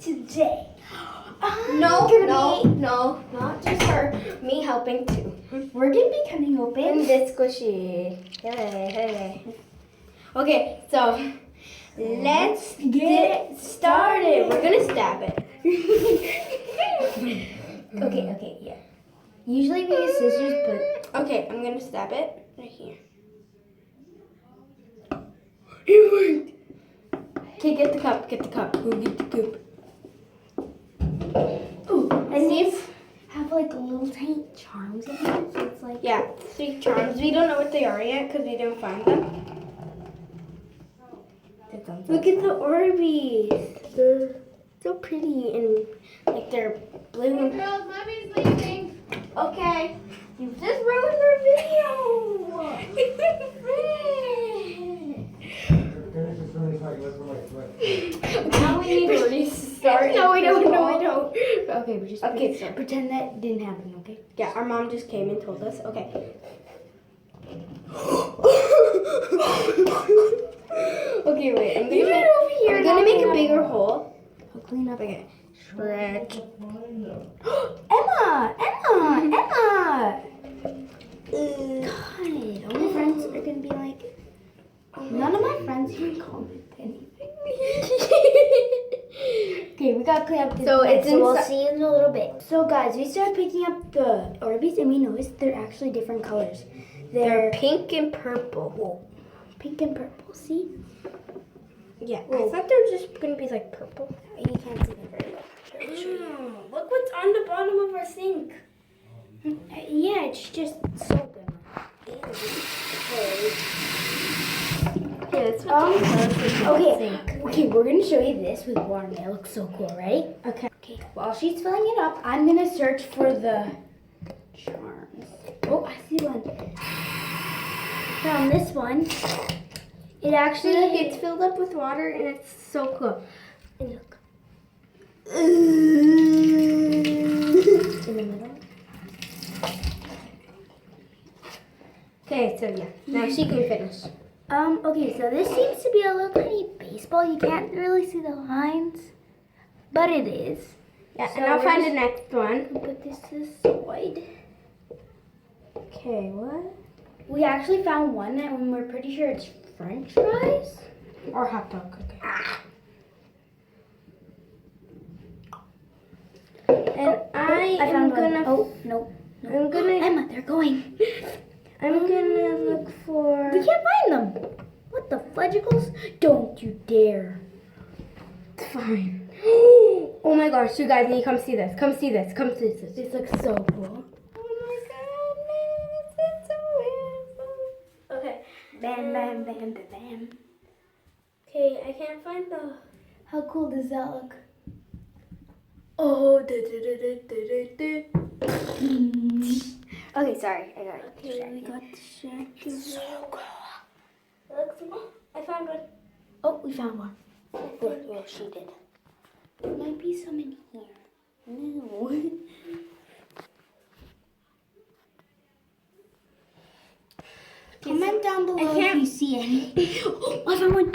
today. No, not just her. Me helping too. We're gonna be cutting open this squishy. Hey. Okay, so let's get started. We're gonna stab it. Okay, yeah. Usually we use scissors, but okay, I'm gonna stab it right here. It worked. Okay, get the cup. Go get the cup. ooh, and these have like little tiny charms in them, so it's like 3 charms. We don't know what they are yet because we didn't find them. Look at the Orbeez. They're so pretty and like they're blue. Girls, mommy's leaving. Okay. You just ruined our video. Now we need to restart. No, we don't. Okay, we just Okay, pretend that didn't happen. Okay. Yeah, our mom just came and told us. Okay. Okay, wait. I'm gonna make a bigger hole. I'll clean up. Okay. Stretch. Emma. Uh, God, all my friends are gonna be like, none of my friends can comment anything. Okay, we gotta clean up this So bed, it's so we'll inside- see you in a little bit. So guys, we started picking up the Orbeez and we noticed they're actually different colors. They're pink and purple. Pink and purple, see? Yeah, Whoa. I thought they were just gonna be like purple. You can't see them very well. Look what's on the bottom of our sink. Yeah, it's just soap. Yeah, it's Okay, we're gonna show you this with water. It looks so cool, right? Okay. Okay, while she's filling it up, I'm gonna search for the charms. Oh, I see one. Found this one. It actually Look, it's filled up with water and it's so cool. and look in the middle. Okay, so yeah, now she can finish. Okay, so this seems to be a little tiny baseball. You can't really see the lines, but it is. Yeah, So and I'll we're find just- the next one. Put this to the side. Okay, what? We actually found one and we're pretty sure it's French fries. Or hot dog. Okay. And I am found one. gonna. Oh no. I'm gonna. Emma, they're going. I'm gonna look for. We can't find them. What the fudgicles? Don't you dare. Fine. Oh my gosh, you guys need to come see this. Come see this. This looks so cool. Oh my goodness, it's so weird. Okay. Bam, bam, bam, bam, bam. Okay, I can't find the. How cool does that look? Oh, Okay, sorry. I got it. Okay, we got distracted. So cool. Looks. I found one. Oh, we found one. Well, she did. There might be some in here. No. Comment down below if can't- you see any. Oh, I found one.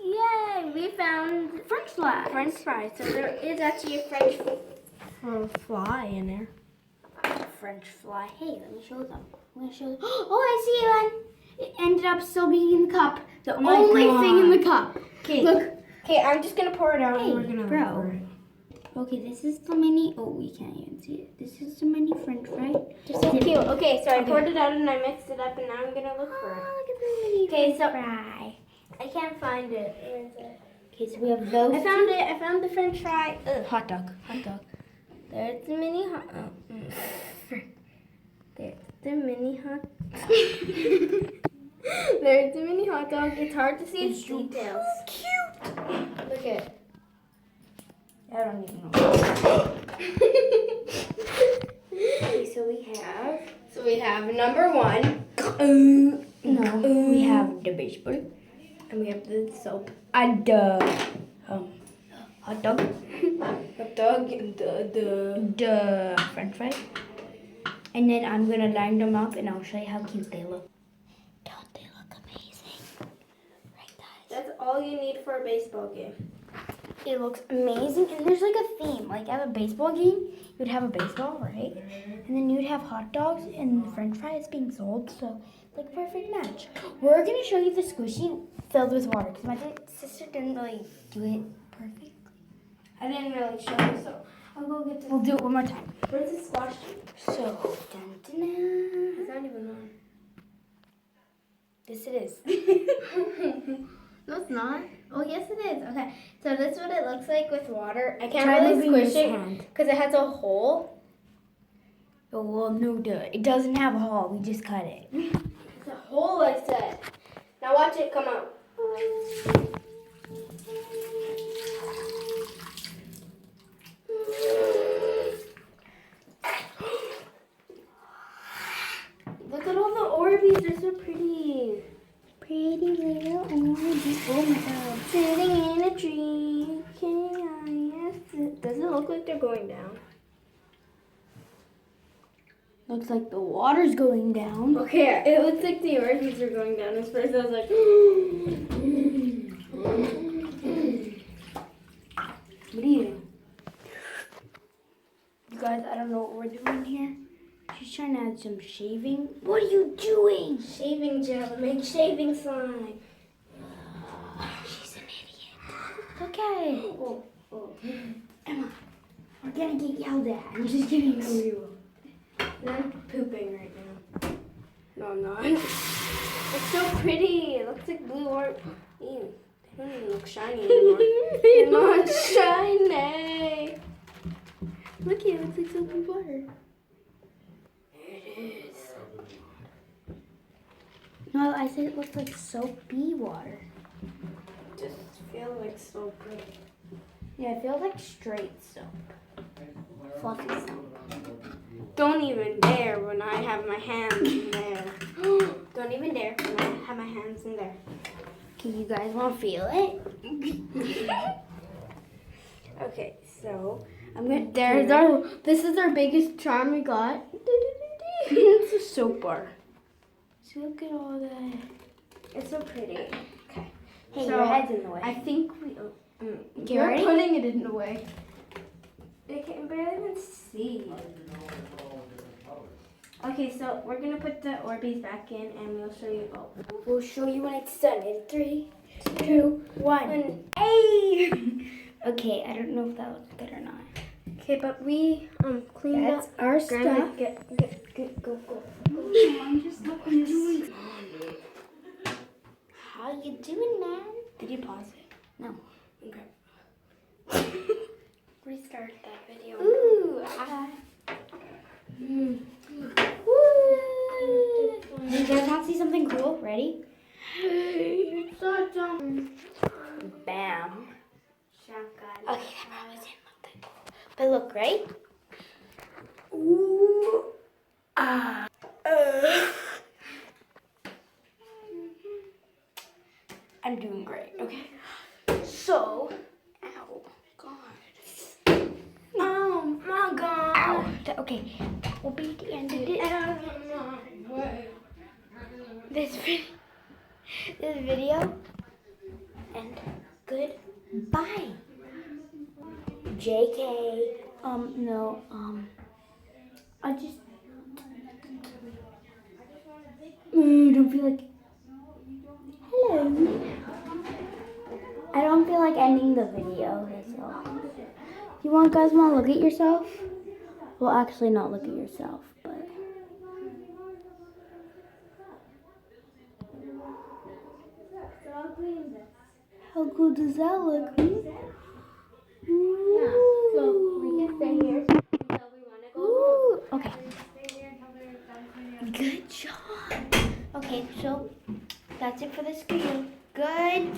Yay, we found French fly. French fries. So there is actually a French fly in there. French fly. Hey, let me show them. I'm gonna show them. Oh, I see one. It ended up still being in the cup. The my only God. thing in the cup. Okay. Look. Okay, I'm just gonna pour it out Hey, and we're gonna bro. look for it. Okay, this is the mini. Oh, we can't even see it. This is the mini French fry. So cute. Okay, so I Okay. poured it out and I mixed it up and now I'm gonna look for it. Oh, look at the mini Okay, so fry. I can't find it. Where is it? Okay, so we have those. I found it. I found the French fry. Hot dog. Hot dog. There's the mini hot. There's the mini hot. There's the mini hot dog. It's hard to see its details. Cute. Look at it. I don't even know. Okay, so we have number 1. no. We have the baseball And we have the soap. and the hot dog, Hot dog and the French fry, and then I'm gonna line them up and I'll show you how cute they look. Don't they look amazing? Right, guys? That's all you need for a baseball game. It looks amazing, and there's like a theme. Like at a baseball game, you would have a baseball, right? And then you'd have hot dogs and French fries being sold. So, like perfect match. We're gonna show you the squishy filled with water because my sister didn't really do it perfectly. I didn't really show you, so I'll go get the. We'll do it one more time. Where's the squash? So, dun, dun, dun. It's not even on. This it is. No, it's not. Oh, yes, it is. Okay, so this is what it looks like with water. I can't Try really moving squish this it hand. because it has a hole. Oh well, no duh. It doesn't have a hole. We just cut it. It's a hole, I said. Now watch it come out. Look at all the Orbeez. They're so pretty. Pretty little Orbeez. Oh my god. Sitting in a tree. Does it look like they're going down? Looks like the water's going down. Okay, it looks like the Orbeez are going down. At first I was like, What are you doing? You guys, I don't know what we're doing here. She's trying to add some shaving. What are you doing? shaving gel to make shaving slime. She's an idiot. Okay. Oh. Emma, we're gonna get yelled at. I'm just kidding. No, we will. And I'm pooping right now. No, I'm not. It's so pretty. It looks like blue or... Ew. They don't even look shiny anymore. They're not shiny. Look, it looks like soapy water. It is. No, I said it looks like soapy water. Just feels like so pretty. Yeah, it feels like straight soap. Fluffy soap. Don't even dare when I have my hands in there. Don't even dare when I have my hands in there. Okay, you guys want to feel it? Okay, so I'm gonna. there's our. This is our biggest charm we got. It's a soap bar. So look at all that. It's so pretty. Okay. Hey, So, your head's in the way. I think we. Okay, You're ready? putting it in the way. I can barely even see. Okay, so we're gonna put the Orbeez back in, and we'll show you both. We'll show you when it's done in 3, 2, 1. And- Hey! Okay, I don't know if that looks good or not. Okay, but we cleaned That's up. our Grandma, stuff. get, go. I'm just looking doing. How you doing, man? Did you pause it? No. Okay. Restart that video. Ooh, hi. Mm. Woo! You guys want to see something cool? Ready? Bam. Shotgun. Okay, that probably didn't look that cool. But look, right? Ooh. Ah. I'm doing great. Okay. So, ow, God. Oh my God. Ow. Okay, that will be the end of it. This video. And goodbye. JK. No, I just don't feel like. Hello. I don't feel like ending the video. So, you guys want to look at yourself? Well, actually, not look at yourself, but. How good does that look? So we can stay here until we want to go home. Okay. Good job. Okay, so that's it for this video. Goodbye.